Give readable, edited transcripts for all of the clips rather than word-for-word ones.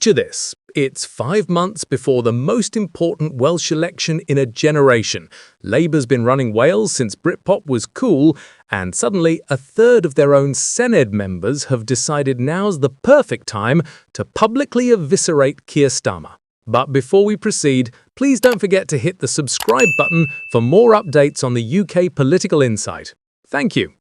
Picture this. It's 5 months before the most important Welsh election in a generation. Labour's been running Wales since Britpop was cool, and suddenly a third of their own Senedd members have decided now's the perfect time to publicly eviscerate Keir Starmer. But before we proceed, please don't forget to hit the subscribe button for more updates on the UK political insight. Thank you.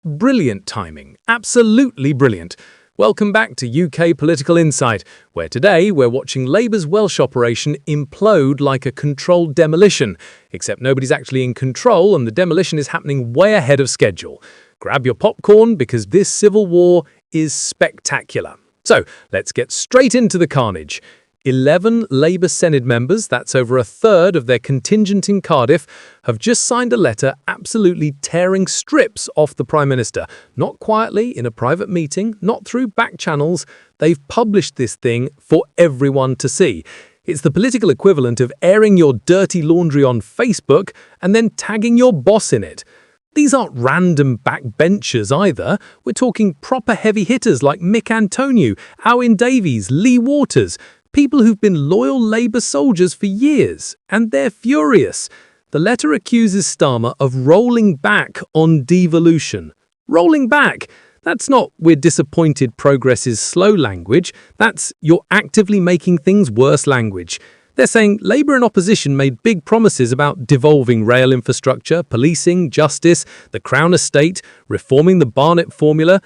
Brilliant timing. Absolutely brilliant. Welcome back to UK Political Insight, where today we're watching Labour's Welsh operation implode like a controlled demolition, except nobody's actually in control and the demolition is happening way ahead of schedule. Grab your popcorn because this civil war is spectacular. So let's get straight into the carnage. 11 Labour Senedd members, that's over a third of their contingent in Cardiff, have just signed a letter absolutely tearing strips off the Prime Minister. Not quietly, in a private meeting, not through back channels. They've published this thing for everyone to see. It's the political equivalent of airing your dirty laundry on Facebook and then tagging your boss in it. These aren't random backbenchers either. We're talking proper heavy hitters like Mick Antoniou, Owen Davies, Lee Waters. People who've been loyal Labour soldiers for years, and they're furious. The letter accuses Starmer of rolling back on devolution. Rolling back? That's not "we're disappointed progress is slow" language. That's "you're actively making things worse" language. They're saying Labour and opposition made big promises about devolving rail infrastructure, policing, justice, the Crown estate, reforming the Barnett formula,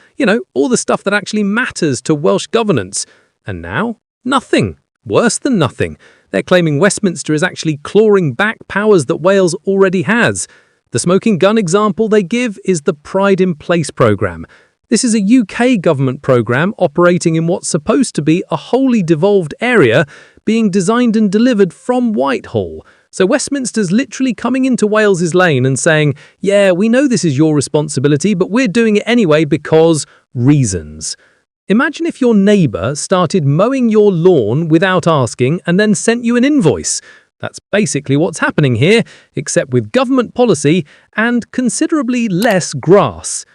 all the stuff that actually matters to Welsh governance. And now? Nothing. Worse than nothing. They're claiming Westminster is actually clawing back powers that Wales already has. The smoking gun example they give is the Pride in Place programme. This is a UK government programme operating in what's supposed to be a wholly devolved area, being designed and delivered from Whitehall. So Westminster's literally coming into Wales's lane and saying, yeah, we know this is your responsibility, but we're doing it anyway because reasons. Imagine if your neighbour started mowing your lawn without asking and then sent you an invoice. That's basically what's happening here, except with government policy and considerably less grass.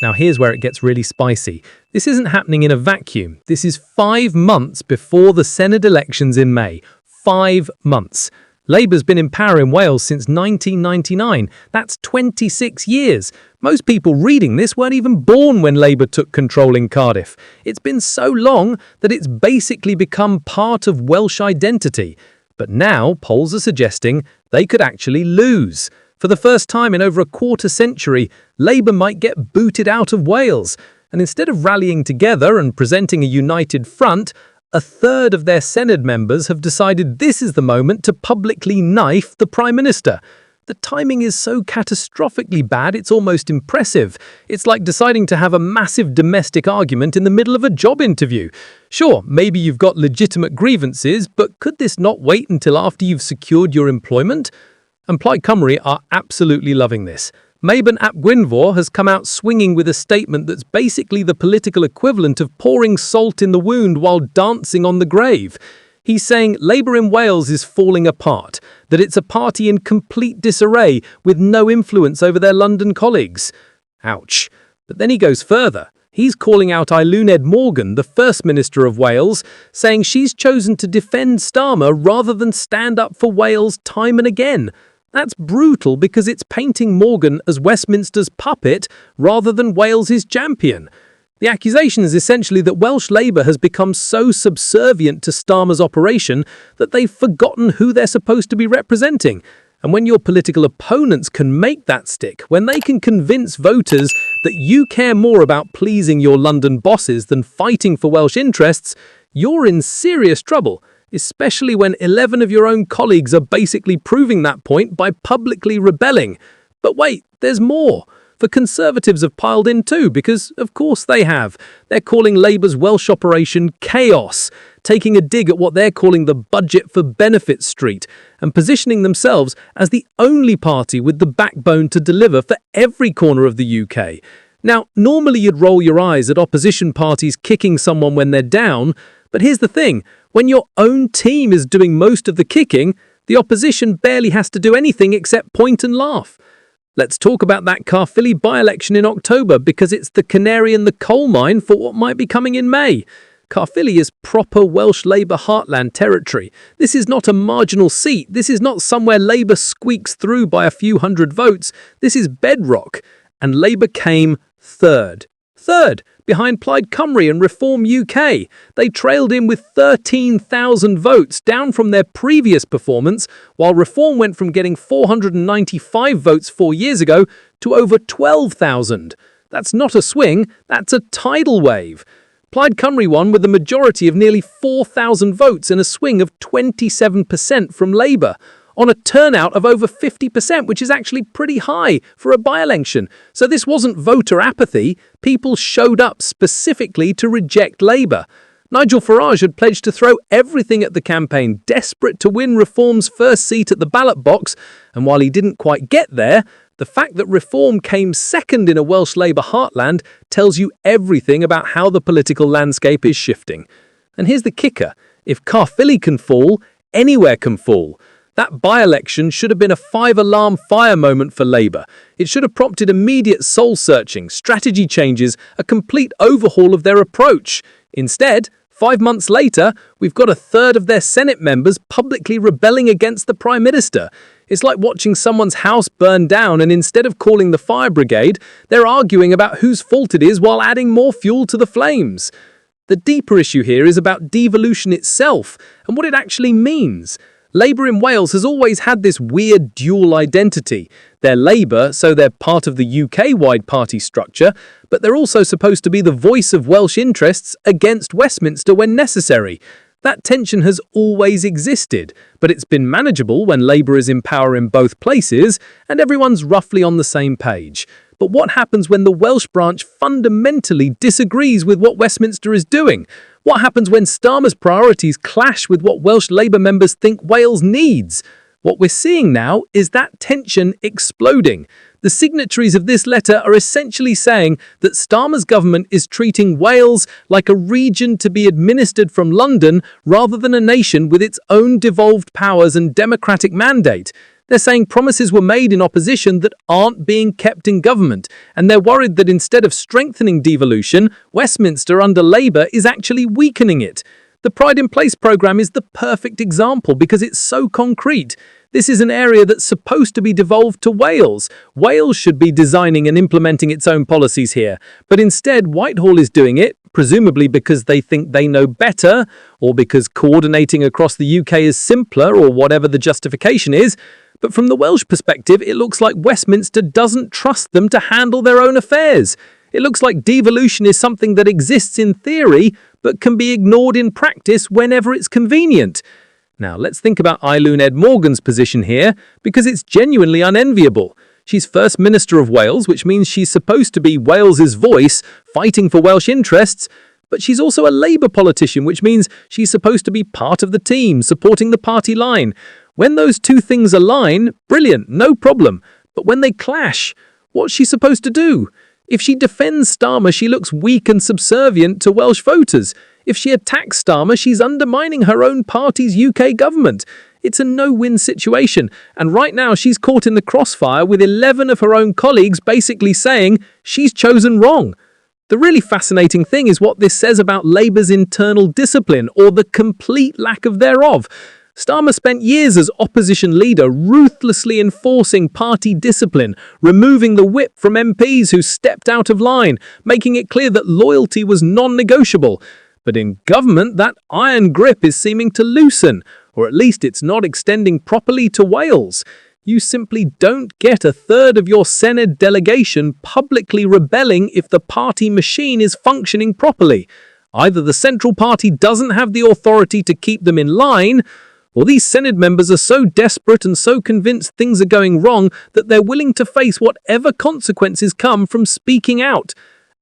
Now here's where it gets really spicy. This isn't happening in a vacuum. This is 5 months before the Senedd elections in May. 5 months. Labour's been in power in Wales since 1999. That's 26 years. Most people reading this weren't even born when Labour took control in Cardiff. It's been so long that it's basically become part of Welsh identity. But now polls are suggesting they could actually lose. For the first time in over a quarter century, Labour might get booted out of Wales. And instead of rallying together and presenting a united front, a third of their Senedd members have decided this is the moment to publicly knife the Prime Minister. The timing is so catastrophically bad it's almost impressive. It's like deciding to have a massive domestic argument in the middle of a job interview. Sure, maybe you've got legitimate grievances, but could this not wait until after you've secured your employment? And Plaid Cymru are absolutely loving this. Mabon ap Gwynfor has come out swinging with a statement that's basically the political equivalent of pouring salt in the wound while dancing on the grave. He's saying Labour in Wales is falling apart, that it's a party in complete disarray with no influence over their London colleagues. Ouch. But then he goes further. He's calling out Eluned Morgan, the First Minister of Wales, saying she's chosen to defend Starmer rather than stand up for Wales time and again. That's brutal because it's painting Morgan as Westminster's puppet rather than Wales's champion. The accusation is essentially that Welsh Labour has become so subservient to Starmer's operation that they've forgotten who they're supposed to be representing. And when your political opponents can make that stick, when they can convince voters that you care more about pleasing your London bosses than fighting for Welsh interests, you're in serious trouble. Especially when 11 of your own colleagues are basically proving that point by publicly rebelling. But wait, there's more. The Conservatives have piled in too, because of course they have. They're calling Labour's Welsh operation chaos, taking a dig at what they're calling the budget for benefits street, and positioning themselves as the only party with the backbone to deliver for every corner of the UK. Now, normally you'd roll your eyes at opposition parties kicking someone when they're down, but here's the thing. When your own team is doing most of the kicking, the opposition barely has to do anything except point and laugh. Let's talk about that Caerphilly by-election in October because it's the canary in the coal mine for what might be coming in May. Caerphilly is proper Welsh Labour heartland territory. This is not a marginal seat. This is not somewhere Labour squeaks through by a few hundred votes. This is bedrock. And Labour came third. Third, behind Plaid Cymru and Reform UK. They trailed in with 13,000 votes, down from their previous performance, while Reform went from getting 495 votes 4 years ago to over 12,000. That's not a swing, that's a tidal wave. Plaid Cymru won with a majority of nearly 4,000 votes and a swing of 27% from Labour, on a turnout of over 50%, which is actually pretty high for a by-election. So this wasn't voter apathy, people showed up specifically to reject Labour. Nigel Farage had pledged to throw everything at the campaign, desperate to win Reform's first seat at the ballot box, and while he didn't quite get there, the fact that Reform came second in a Welsh Labour heartland tells you everything about how the political landscape is shifting. And here's the kicker. If Caerphilly can fall, anywhere can fall. That by-election should have been a 5-alarm fire moment for Labour. It should have prompted immediate soul-searching, strategy changes, a complete overhaul of their approach. Instead, 5 months later, we've got a third of their Senate members publicly rebelling against the Prime Minister. It's like watching someone's house burn down and instead of calling the fire brigade, they're arguing about whose fault it is while adding more fuel to the flames. The deeper issue here is about devolution itself and what it actually means. Labour in Wales has always had this weird dual identity. They're Labour, so they're part of the UK-wide party structure, but they're also supposed to be the voice of Welsh interests against Westminster when necessary. That tension has always existed, but it's been manageable when Labour is in power in both places and everyone's roughly on the same page. But what happens when the Welsh branch fundamentally disagrees with what Westminster is doing? What happens when Starmer's priorities clash with what Welsh Labour members think Wales needs? What we're seeing now is that tension exploding. The signatories of this letter are essentially saying that Starmer's government is treating Wales like a region to be administered from London rather than a nation with its own devolved powers and democratic mandate. They're saying promises were made in opposition that aren't being kept in government, and they're worried that instead of strengthening devolution, Westminster under Labour is actually weakening it. The Pride in Place programme is the perfect example because it's so concrete. This is an area that's supposed to be devolved to Wales. Wales should be designing and implementing its own policies here, but instead Whitehall is doing it, presumably because they think they know better, or because coordinating across the UK is simpler, or whatever the justification is. But from the Welsh perspective, it looks like Westminster doesn't trust them to handle their own affairs. It looks like devolution is something that exists in theory, but can be ignored in practice whenever it's convenient. Now, let's think about Eileen Ed Morgan's position here, because it's genuinely unenviable. She's First Minister of Wales, which means she's supposed to be Wales's voice, fighting for Welsh interests, but she's also a Labour politician, which means she's supposed to be part of the team, supporting the party line. When those two things align, brilliant, no problem. But when they clash, what's she supposed to do? If she defends Starmer, she looks weak and subservient to Welsh voters. If she attacks Starmer, she's undermining her own party's UK government. It's a no-win situation, and right now she's caught in the crossfire with 11 of her own colleagues basically saying she's chosen wrong. The really fascinating thing is what this says about Labour's internal discipline, or the complete lack of thereof. Starmer spent years as opposition leader ruthlessly enforcing party discipline, removing the whip from MPs who stepped out of line, making it clear that loyalty was non-negotiable. But in government, that iron grip is seeming to loosen, or at least it's not extending properly to Wales. You simply don't get a third of your Senedd delegation publicly rebelling if the party machine is functioning properly. Either the central party doesn't have the authority to keep them in line, or these Senedd members are so desperate and so convinced things are going wrong that they're willing to face whatever consequences come from speaking out.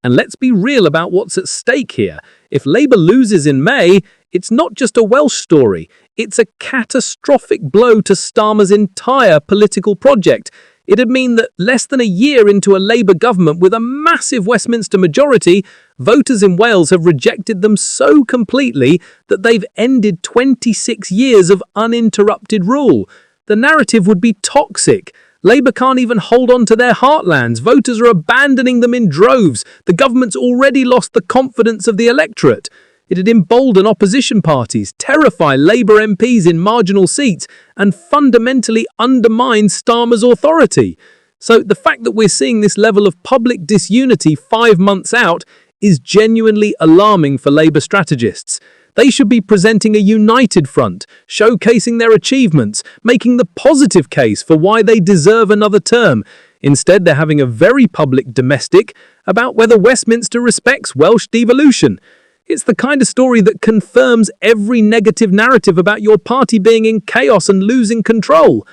And let's be real about what's at stake here. If Labour loses in May, it's not just a Welsh story. It's a catastrophic blow to Starmer's entire political project. It'd mean that less than a year into a Labour government with a massive Westminster majority, voters in Wales have rejected them so completely that they've ended 26 years of uninterrupted rule. The narrative would be toxic. Labour can't even hold on to their heartlands. Voters are abandoning them in droves. The government's already lost the confidence of the electorate. It'd embolden opposition parties, terrify Labour MPs in marginal seats, and fundamentally undermine Starmer's authority. So the fact that we're seeing this level of public disunity 5 months out is genuinely alarming for Labour strategists. They should be presenting a united front, showcasing their achievements, making the positive case for why they deserve another term. Instead, they're having a very public domestic about whether Westminster respects Welsh devolution. It's the kind of story that confirms every negative narrative about your party being in chaos and losing control.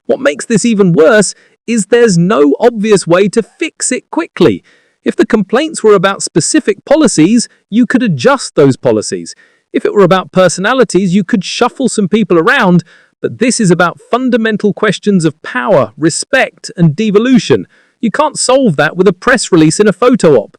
What makes this even worse is there's no obvious way to fix it quickly. If the complaints were about specific policies, you could adjust those policies. If it were about personalities, you could shuffle some people around, but this is about fundamental questions of power, respect, and devolution. You can't solve that with a press release and a photo op.